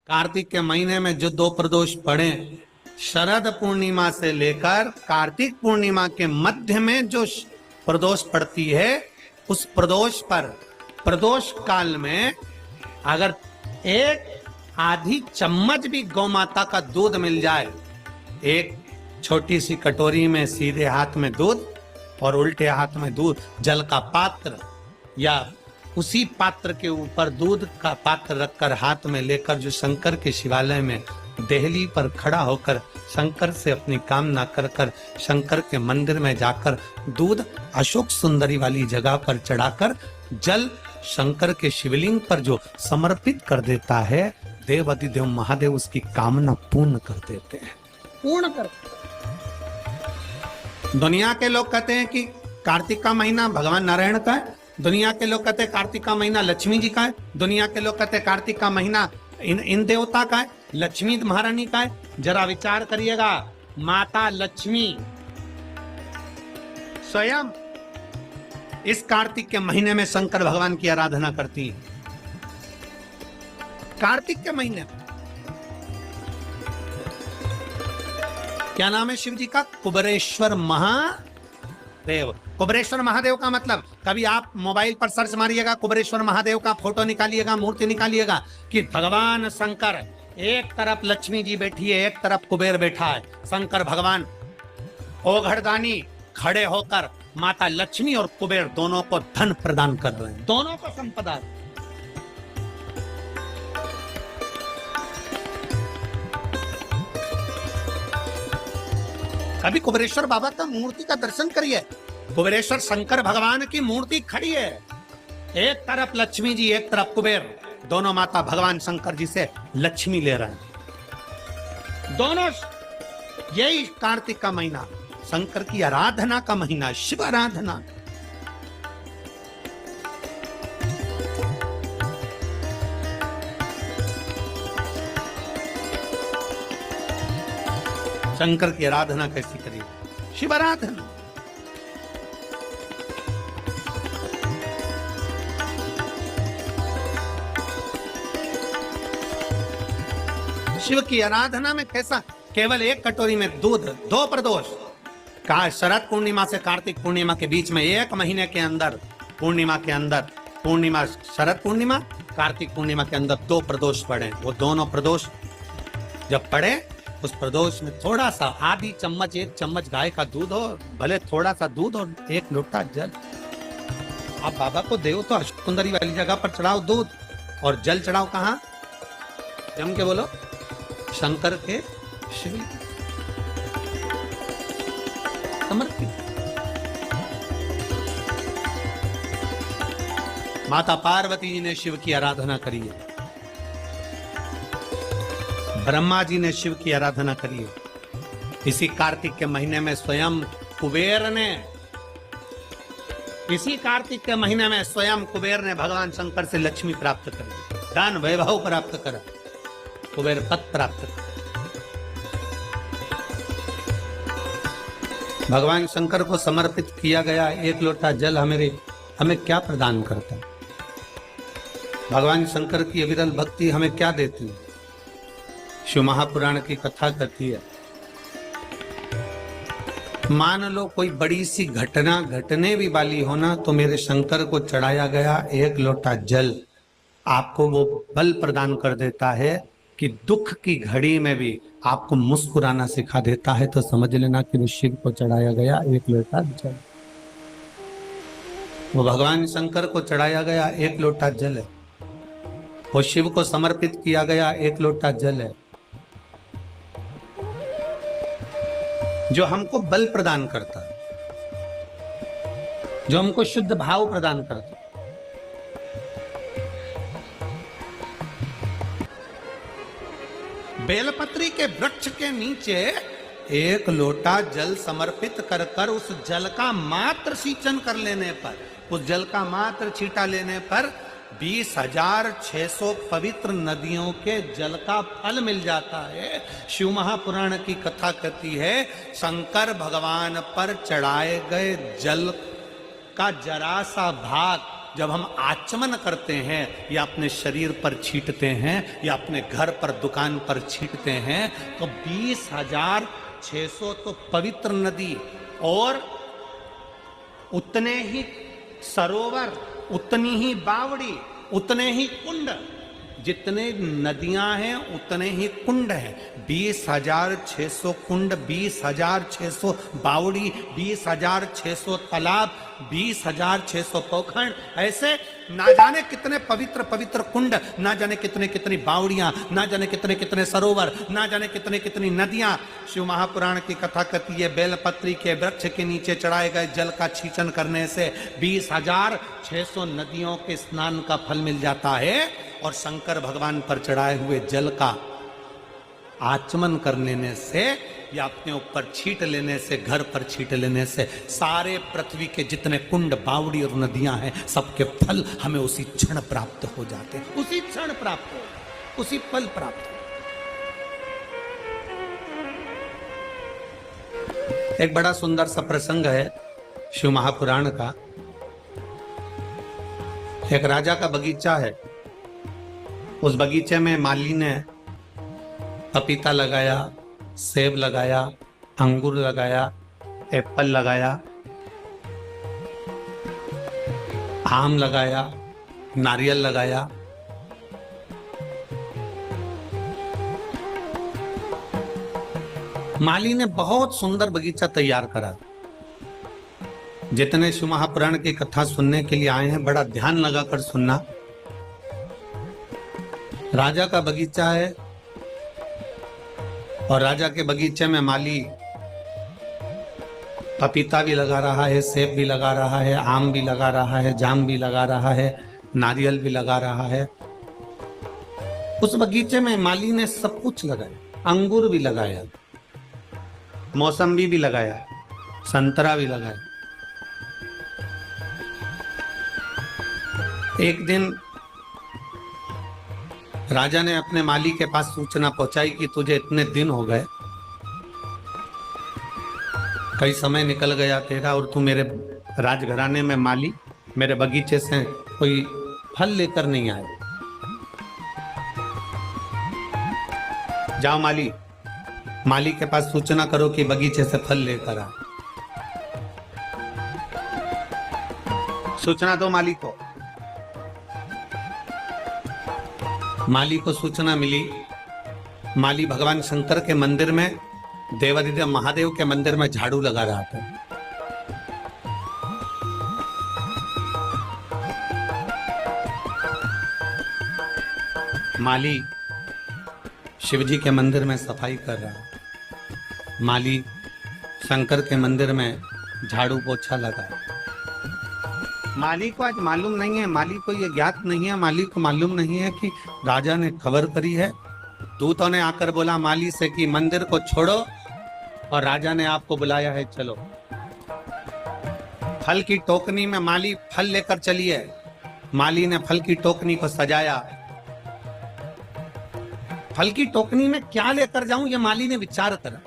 कार्तिक के महीने में जो दो प्रदोष पड़े, शरद पूर्णिमा से लेकर कार्तिक पूर्णिमा के मध्य में जो प्रदोष पड़ती है, उस प्रदोष पर प्रदोष काल में अगर एक आधी चम्मच भी गौ माता का दूध मिल जाए, एक छोटी सी कटोरी में सीधे हाथ में दूध और उल्टे हाथ में दूध, जल का पात्र या उसी पात्र के ऊपर दूध का पात्र रखकर हाथ में लेकर जो शंकर के शिवालय में देहली पर खड़ा होकर शंकर से अपनी कामना कर कर शंकर के मंदिर में जाकर दूध अशोक सुंदरी वाली जगह पर चढ़ाकर जल शंकर के शिवलिंग पर जो समर्पित कर देता है, देव अधिदेव महादेव उसकी कामना पूर्ण कर देते हैं, पूर्ण कर। दुनिया के लोग कहते हैं कि कार्तिक का महीना भगवान नारायण का है, दुनिया के लोग कहते हैं कार्तिक का महीना लक्ष्मी जी का है, दुनिया के लोग कहते हैं कार्तिक का महीना इन देवता का है, लक्ष्मी महारानी का है। जरा विचार करिएगा, माता लक्ष्मी स्वयं इस कार्तिक के महीने में शंकर भगवान की आराधना करती है। कार्तिक के महीने में क्या नाम है शिव जी का? कुबेरेश्वर महादेव। कुबेरेश्वर महादेव का मतलब, कभी आप मोबाइल पर सर्च मारिएगा, कुबेरेश्वर महादेव का फोटो निकालिएगा, मूर्ति निकालिएगा कि भगवान शंकर, एक तरफ लक्ष्मी जी बैठी है, एक तरफ कुबेर बैठा है। शंकर भगवान ओघड़दानी खड़े होकर माता लक्ष्मी और कुबेर दोनों को धन प्रदान कर रहे हैं, दोनों को संपदा। कभी कुबेरेश्वर बाबा का मूर्ति का दर्शन करिए, कुबेरेश्वर शंकर भगवान की मूर्ति खड़ी है, एक तरफ लक्ष्मी जी एक तरफ कुबेर, दोनों माता भगवान शंकर जी से लक्ष्मी ले रहे हैं दोनों। यही कार्तिक का महीना शंकर की आराधना का महीना, शिव आराधना। शंकर की आराधना कैसी करिए? शिव आराधना। शिव की आराधना में कैसा? केवल एक कटोरी में दूध, दो प्रदोष का शरद पूर्णिमा से कार्तिक पूर्णिमा के बीच में एक महीने के अंदर, पूर्णिमा के अंदर, पूर्णिमा शरद पूर्णिमा कार्तिक पूर्णिमा के अंदर दो प्रदोष पड़े। वो दोनों प्रदोष जब पड़े, उस प्रदोष में थोड़ा सा आधी चम्मच, एक चम्मच गाय का दूध हो, भले थोड़ा सा दूध और एक लोटा जल। आप बाबा को देव तो अशोक सुंदरी वाली जगह पर चढ़ाओ दूध, और जल चढ़ाओ कहाँ? जम के बोलो, शंकर के शिवलिंग समर्पित। माता पार्वती जी ने शिव की आराधना करी है, ब्रह्मा जी ने शिव की आराधना करी है। इसी कार्तिक के महीने में स्वयं कुबेर ने, इसी कार्तिक के महीने में स्वयं कुबेर ने भगवान शंकर से लक्ष्मी प्राप्त करी, धन वैभव प्राप्त करा, कुबेर पद प्राप्त करा। भगवान शंकर को समर्पित किया गया एक लोटा जल हमें क्या प्रदान करता है? भगवान शंकर की अविरल भक्ति हमें क्या देती है? शिव महापुराण की कथा कहती है, मान लो कोई बड़ी सी घटना घटने भी वाली हो ना, तो मेरे शंकर को चढ़ाया गया एक लोटा जल आपको वो बल प्रदान कर देता है कि दुख की घड़ी में भी आपको मुस्कुराना सिखा देता है। तो समझ लेना कि वो शिव को चढ़ाया गया एक लोटा जल, वो भगवान शंकर को चढ़ाया गया एक लोटा जल है, वो शिव को समर्पित किया गया एक लोटा जल है, जो हमको बल प्रदान करता है, जो हमको शुद्ध भाव प्रदान करता है। बेलपत्री के वृक्ष के नीचे एक लोटा जल समर्पित कर कर उस जल का मात्र सिंचन कर लेने पर, उस जल का मात्र छींटा लेने पर 20,600 पवित्र नदियों के जल का फल मिल जाता है। शिव महापुराण की कथा कहती है, शंकर भगवान पर चढ़ाए गए जल का जरा सा भाग जब हम आचमन करते हैं या अपने शरीर पर छींटते हैं या अपने घर पर दुकान पर छींटते हैं तो 20,600 तो पवित्र नदी और उतने ही सरोवर, उतनी ही बावड़ी, उतने ही कुंड, जितने नदियां हैं उतने ही कुंड हैं। 20,600 कुंड, 20,600 बावड़ी, 20,600 तालाब, 20,600 पोखर, ऐसे ना जाने कितने पवित्र पवित्र कुंड, ना जाने कितने कितनी बावड़ियां, ना जाने कितने कितने सरोवर, ना जाने कितने कितनी नदियां। शिव महापुराण की कथा कहती है बेलपत्री के वृक्ष के नीचे चढ़ाए गए जल का छींचन करने से 20,600 नदियों के स्नान का फल मिल जाता है और शंकर भगवान पर चढ़ाए हुए जल का आचमन कर लेने से या अपने ऊपर छींट लेने से, घर पर छींट लेने से सारे पृथ्वी के जितने कुंड, बावड़ी और नदियां हैं सबके फल हमें उसी क्षण प्राप्त हो जाते हैं, उसी क्षण प्राप्त हो, उसी पल प्राप्त हो। एक बड़ा सुंदर सा प्रसंग है शिव महापुराण का। एक राजा का बगीचा है, उस बगीचे में माली ने पपीता लगाया, सेब लगाया, अंगूर लगाया, एप्पल लगाया, आम लगाया, नारियल लगाया। माली ने बहुत सुंदर बगीचा तैयार करा। जितने शिव महापुराण की कथा सुनने के लिए आए हैं बड़ा ध्यान लगाकर सुनना। राजा का बगीचा है और राजा के बगीचे में माली पपीता भी लगा रहा है, सेब भी लगा रहा है, आम भी लगा रहा है, जाम भी लगा रहा है, नारियल भी लगा रहा है। उस बगीचे में माली ने सब कुछ लगाया, अंगूर भी लगाया, मौसम्बी भी लगाया, संतरा भी लगाया। एक दिन राजा ने अपने माली के पास सूचना पहुंचाई कि तुझे इतने दिन हो गए, कई समय निकल गया तेरा और तू मेरे राजघराने में माली मेरे बगीचे से कोई फल लेकर नहीं आए। जाओ माली के पास सूचना करो कि बगीचे से फल लेकर आ। सूचना दो माली को। माली को सूचना मिली। माली भगवान शंकर के मंदिर में, देवाधिदेव महादेव के मंदिर में झाड़ू लगा रहा था। माली शिवजी के मंदिर में सफाई कर रहा। माली शंकर के मंदिर में झाड़ू पोछा लगा। माली को आज मालूम नहीं है, माली को ये ज्ञात नहीं है, माली को मालूम नहीं है कि राजा ने खबर करी है। दूतों ने आकर बोला माली से कि मंदिर को छोड़ो और राजा ने आपको बुलाया है, चलो। फल की टोकनी में माली फल लेकर चली है। माली ने फल की टोकनी को सजाया। फल की टोकनी में क्या लेकर जाऊं ये माली ने विचार करा।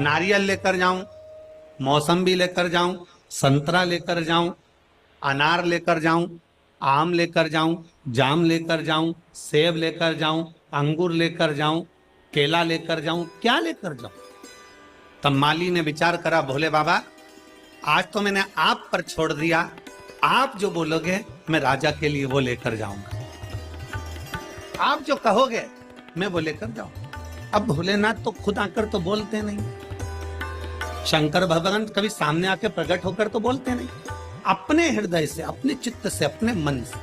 नारियल लेकर जाऊं, मौसम्बी लेकर जाऊं, संतरा लेकर जाऊं, अनार लेकर जाऊं, आम लेकर जाऊं, जाम लेकर जाऊं, सेब लेकर जाऊं, अंगूर लेकर जाऊं, केला लेकर जाऊं, क्या लेकर जाऊं। तब माली ने विचार करा, भोले बाबा आज तो मैंने आप पर छोड़ दिया, आप जो बोलोगे मैं राजा के लिए वो लेकर जाऊंगा, आप जो कहोगे मैं वो लेकर जाऊंगा। अब भोलेनाथ तो खुद आकर तो बोलते नहीं, शंकर भगवान कभी सामने आके प्रकट होकर तो बोलते नहीं, अपने हृदय से, अपने चित्त से, अपने मन से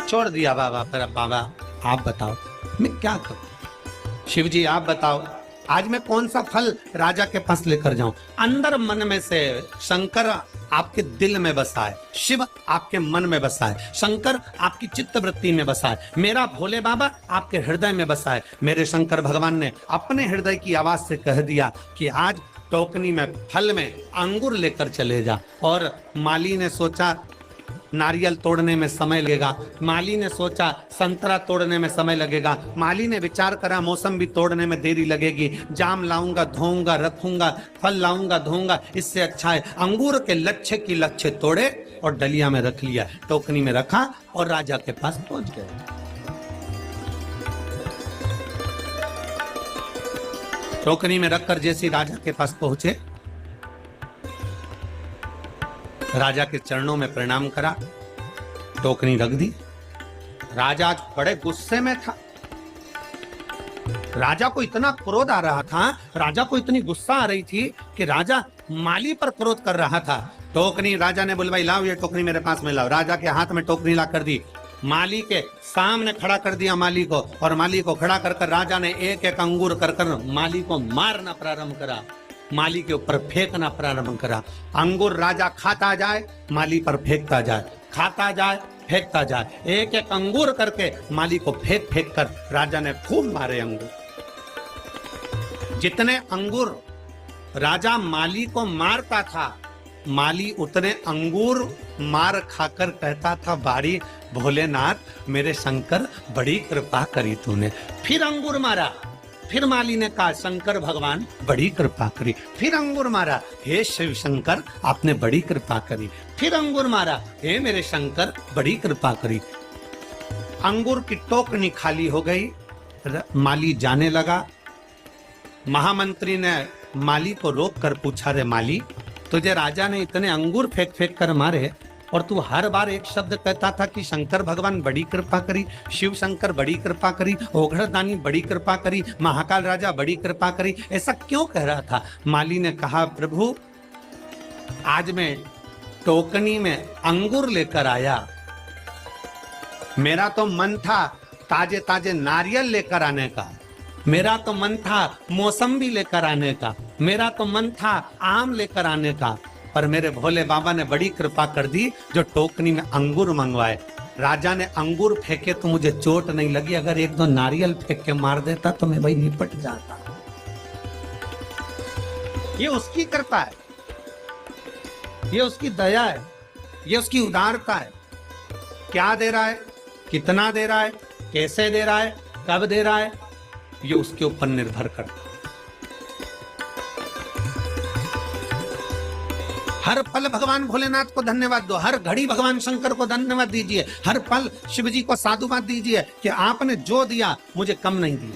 छोड़ दिया। बाबा पर बाबा आप बताओ मैं क्या करूं, शिव जी आप बताओ आज मैं कौन सा फल राजा के पास लेकर जाऊं। अंदर मन में से शंकर आपके दिल में बसा है, शिव आपके मन में बसा है, शंकर आपकी चित्त वृत्ति में बसा है, मेरा भोले बाबा आपके हृदय में बसा है। मेरे शंकर भगवान ने अपने हृदय की आवाज से कह दिया कि आज टोकनी में फल में अंगूर लेकर चले जा। और माली ने सोचा नारियल तोड़ने में समय लगेगा। माली ने सोचा संतरा तोड़ने में समय लगेगा। माली ने विचार करा मौसम्बी तोड़ने में देरी लगेगी। जाम लाऊंगा, धोऊंगा, रखूंगा, फल लाऊंगा, धोऊंगा, इससे अच्छा है अंगूर के लच्छे की लच्छे तोड़े और डलिया में रख लिया, टोकनी में रखा और राजा के पास पहुंच गए। टोकनी में रखकर जैसे राजा के पास पहुंचे, राजा के चरणों में प्रणाम करा, टोकनी रख दी। राजा बड़े गुस्से में था। राजा को इतना क्रोध आ रहा था, राजा को इतनी गुस्सा आ रही थी कि राजा माली पर क्रोध कर रहा था। टोकनी राजा ने बुलवाई, लाओ ये टोकनी मेरे पास में लाओ। राजा के हाथ में टोकनी ला कर दी, माली के सामने खड़ा कर दिया माली को, और माली को खड़ा कर राजा ने एक एक अंगूर कर माली को मारना प्रारंभ करा, माली के ऊपर फेंकना प्रारंभ करा। अंगूर राजा खाता जाए, माली पर फेंकता जाए, खाता जाए, फेंकता जाए। एक एक अंगूर करके माली को फेंक फेंक कर राजा ने खूब मारे अंगूर। जितने अंगूर राजा माली को मारता था, माली उतने अंगूर मार खाकर कहता था, बाड़ी भोलेनाथ मेरे शंकर बड़ी कृपा करी तूने। फिर अंगूर मारा, फिर माली ने कहा शंकर भगवान बड़ी कृपा करी। फिर अंगूर मारा, हे शिव शंकर आपने बड़ी कृपा करी। फिर अंगूर मारा, हे मेरे शंकर बड़ी कृपा करी। अंगूर की टोकनी खाली हो गई, माली जाने लगा। महामंत्री ने माली को रोक कर पूछा, रे माली तुझे राजा ने इतने अंगूर फेंक फेंक कर मारे और तू हर बार एक शब्द कहता था कि शंकर भगवान बड़ी कृपा करी, शिव शंकर बड़ी कृपा करी, ओघड़दानी बड़ी कृपा करी, महाकाल राजा बड़ी कृपा करी, ऐसा क्यों कह रहा था? माली ने कहा, प्रभु आज मैं टोकनी में अंगूर लेकर आया, मेरा तो मन था ताजे ताजे नारियल लेकर आने का, मेरा तो मन था मौसम्बी लेकर आने का, मेरा तो मन था आम लेकर आने का, पर मेरे भोले बाबा ने बड़ी कृपा कर दी जो टोकनी में अंगूर मंगवाए। राजा ने अंगूर फेंके तो मुझे चोट नहीं लगी, अगर एक दो नारियल फेंक के मार देता तो मैं भाई निपट जाता। ये उसकी कृपा है, ये उसकी दया है, ये उसकी उदारता है। क्या दे रहा है, कितना दे रहा है, कैसे दे रहा है, कब दे रहा है, ये उसके ऊपर निर्भर करता है। हर पल भगवान भोलेनाथ को धन्यवाद दो, हर घड़ी भगवान शंकर को धन्यवाद दीजिए, हर पल शिव जी को साधुवाद दीजिए कि आपने जो दिया मुझे कम नहीं दिया।